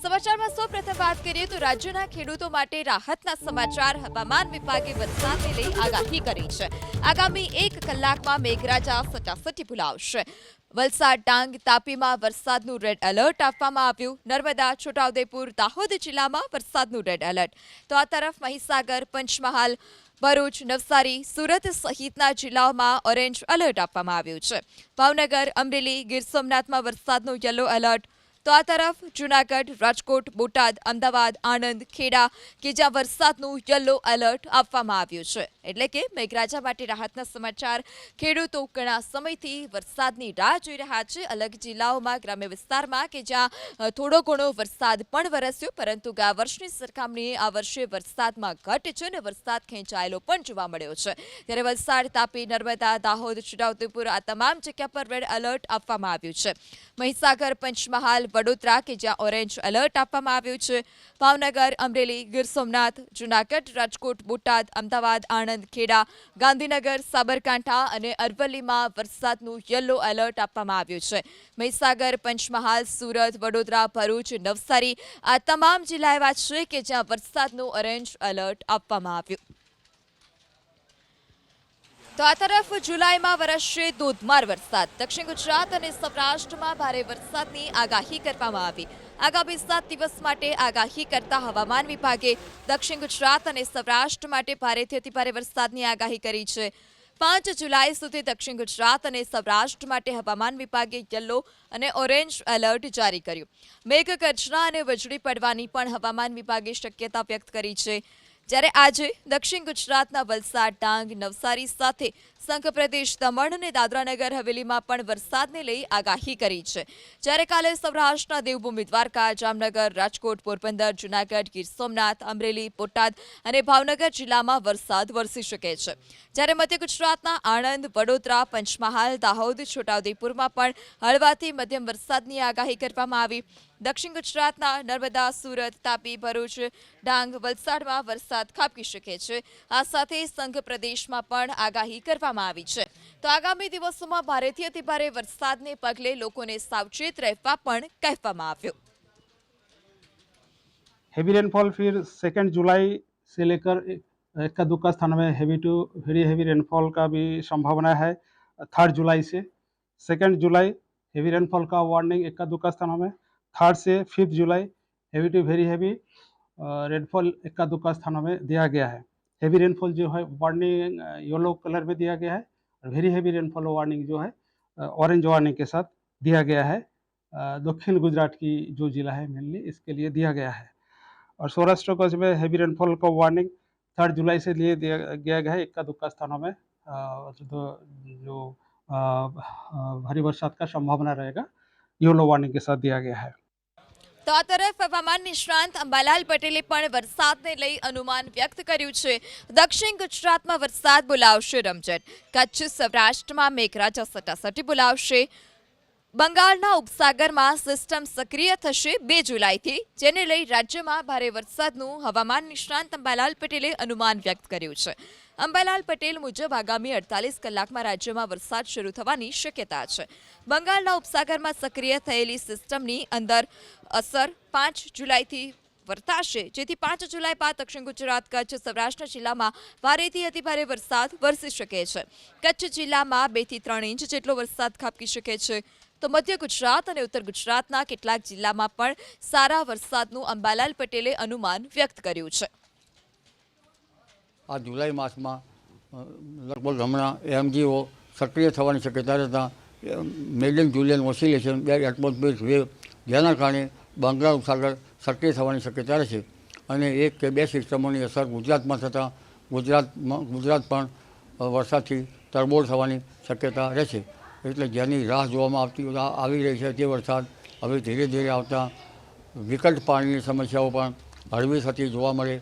સમાચારમાં સૌપ્રથમ વાત કરીએ તો રાજ્યના ખેડૂતો માટે રાહતના સમાચાર હવામાન વિભાગે વરસાદને લઈ આગાહી કરી છે। આગામી 1 કલાકમાં મેઘરાજા સટાસટી બોલાવશે। વલસાડ, ડાંગ, તાપીમાં વરસાદનું રેડ એલર્ટ આપવામાં આવ્યું। નર્મદા, છોટાઉદેપુર, દાહોદ જિલ્લામાં વરસાદનું રેડ એલર્ટ। તો આ તરફ મહીસાગર, પંચમહાલ, ભરૂચ, નવસારી, સુરત સહિતના જિલ્લાઓમાં ઓરેન્જ એલર્ટ આપવામાં આવ્યું છે। ભાવનગર, અમરેલી, ગીર સોમનાથમાં વરસાદનું યલો એલર્ટ। તો આ તરફ જૂનાગઢ, રાજકોટ, બોટાદ, અમદાવાદ, આણંદ, ખેડા કે જ્યાં વરસાદનું યલો એલર્ટ આપવામાં આવ્યું છે। એટલે કે મેઘરાજા માટે રાહતના સમાચાર। ખેડૂતો ઘણા સમયથી વરસાદની રાહ જોઈ રહ્યા છે। અલગ જિલ્લાઓમાં, ગ્રામ્ય વિસ્તારમાં કે જ્યાં થોડો ઘણો વરસાદ પણ વરસ્યો, પરંતુ ગયા વર્ષની સરખામણીએ આ વર્ષે વરસાદમાં ઘટ છે અને વરસાદ ખેંચાયેલો પણ જોવા મળ્યો છે। ત્યારે વલસાડ, તાપી, નર્મદા, દાહોદ, છોટાઉદેપુર આ તમામ જગ્યા પર રેડ એલર્ટ આપવામાં આવ્યું છે। મહીસાગર, પંચમહાલ, વડોદરા કે જ્યાં ઓરેન્જ એલર્ટ આપવામાં આવ્યું છે। ભાવનગર, અમરેલી, ગીર સોમનાથ, જૂનાગઢ, રાજકોટ, બોટાદ, અમદાવાદ, આણંદ, ખેડા, ગાંધીનગર, સાબરકાંઠા અને અરવલ્લીમાં વરસાદનું યલો એલર્ટ આપવામાં આવ્યું છે। મહીસાગર, પંચમહાલ, સુરત, વડોદરા, ભરૂચ, નવસારી આ તમામ જિલ્લા એવા છે કે જ્યાં વરસાદનું ઓરેન્જ એલર્ટ આપવામાં આવ્યું। તો આ તરફ જુલાઈમાં વરસશે ધોધમાર વરસાદ। દક્ષિણ ગુજરાત અને સૌરાષ્ટ્રમાં ભારે વરસાદની આગાહી કરવામાં આવી। આગામી 7 દિવસ માટે આગાહી કરતા હવામાન વિભાગે દક્ષિણ ગુજરાત અને સૌરાષ્ટ્ર માટે ભારેથી અતિભારે વરસાદની આગાહી કરી છે। 5 જુલાઈ સુધી દક્ષિણ ગુજરાત અને સૌરાષ્ટ્ર માટે હવામાન વિભાગે યલો અને ઓરેન્જ એલર્ટ જારી કર્યું। મેઘગર્જના અને વીજળી પડવાની પણ હવામાન વિભાગે શક્યતા વ્યક્ત કરી છે। જ્યારે આજે દક્ષિણ ગુજરાતના વલસાડ, ડાંગ, નવસારી સાથે સંઘ પ્રદેશ દમણ અને દાદરાનગર હવેલીમાં પણ વરસાદને લઈ આગાહી કરી છે। જ્યારે કાલે સૌરાષ્ટ્રના દેવભૂમિ દ્વારકા, જામનગર, રાજકોટ, પોરબંદર, જૂનાગઢ, ગીર સોમનાથ, અમરેલી, બોટાદ અને ભાવનગર જિલ્લામાં વરસાદ વરસી શકે છે। જ્યારે મધ્ય ગુજરાતના આણંદ, વડોદરા, પંચમહાલ, દાહોદ, છોટાઉદેપુરમાં પણ હળવાથી મધ્યમ વરસાદની આગાહી કરવામાં આવી। દક્ષિણ ગુજરાતના નર્મદા, સુરત, તાપી, ભરૂચ, ડાંગ, વલસાડમાં વરસાદ ખાબકી શકે છે। આ સાથે સંઘ પ્રદેશમાં પણ આગાહી કરવામાં આવી છે। તો આગામી દિવસોમાં ભારેથી અતિભારે વરસાદને પગલે લોકોને સાવચેત રહેવા પણ કહેવામાં આવ્યું। हेवी रेनफॉल फिर 2 जुलाई से लेकर इक्का दुक्का स्थानों में heavy to very heavy rainfall का भी संभावना है। 3 जुलाई से 2 जुलाई हेवी रेनफॉल का वार्निंग इक्का दुक्का स्थानों में। 3 से 5 जुलाई heavy to very heavy rainfall इक्का दुक्का स्थानों में दिया गया है। हेवी रेनफॉल जो है वार्निंग येलो कलर में दिया गया है और वेरी हेवी रेनफॉल वार्निंग जो है ऑरेंज वार्निंग के साथ दिया गया है। दक्षिण गुजरात की जो जिला है मेनली इसके लिए दिया गया है। और सौराष्ट्र कच्छ में हैवी रेनफॉल का वार्निंग 3 जुलाई से लिए दिया गया है। इक्का दुक्का स्थानों में जो भारी बरसात का संभावना रहेगा येलो वार्निंग के साथ दिया गया है। તો આ તરફ હવામાન નિષ્ણાંત અંબાલાલ પટેલે પણ વરસાદને લઈ અનુમાન વ્યક્ત કર્યું છે। દક્ષિણ ગુજરાતમાં વરસાદ બોલાવશે રમઝટ। કચ્છ, સૌરાષ્ટ્રમાં મેઘરાજા સટાસટી બોલાવશે। બંગાળના ઉપસાગરમાં સિસ્ટમ સક્રિય થશે 2 જુલાઈથી, જેને લઈ રાજ્યમાં ભારે વરસાદનું હવામાન નિષ્ણાંત અંબાલાલ પટેલે અનુમાન વ્યક્ત કર્યું છે। અંબાલાલ પટેલ મુજબ આગામી 48 કલાકમાં રાજ્યમાં વરસાદ શરૂ થવાની શક્યતા છે। બંગાળના ઉપસાગરમાં સક્રિય થયેલી સિસ્ટમની અંદર અસર 5 જુલાઈથી વર્તાશે, જેથી 5 જુલાઈ બાદ દક્ષિણ ગુજરાત, કચ્છ, સૌરાષ્ટ્ર જિલ્લામાં ભારેથી અતિભારે વરસાદ વરસી શકે છે। કચ્છ જિલ્લામાં 2 થી 3 ઇંચ જેટલો વરસાદ ખાબકી શકે છે। તો મધ્ય ગુજરાત અને ઉત્તર ગુજરાતના કેટલાક જિલ્લામાં પણ સારા વરસાદનું અંબાલાલ પટેલે અનુમાન વ્યક્ત કર્યું છે। આ જુલાઈ માસમાં લગભગ હમણાં એમજીઓ સક્રિય થવાની શક્યતા રહેતા medium julienne oscillation atmosphere wave જેના કારણે બંગાળ ઉપસાગર સક્રિય થવાની શક્યતા રહેશે અને 1 કે 2 સિસ્ટમોની અસર ગુજરાતમાં થતાં ગુજરાત પણ વરસાદથી તરબોળ થવાની શક્યતા રહેશે। એટલે જેની રાહ જોવામાં આવી રહી છે તે વરસાદ હવે ધીરે ધીરે આવતા વિકટ પાણીની સમસ્યાઓ પણ હળવી થતી જોવા મળે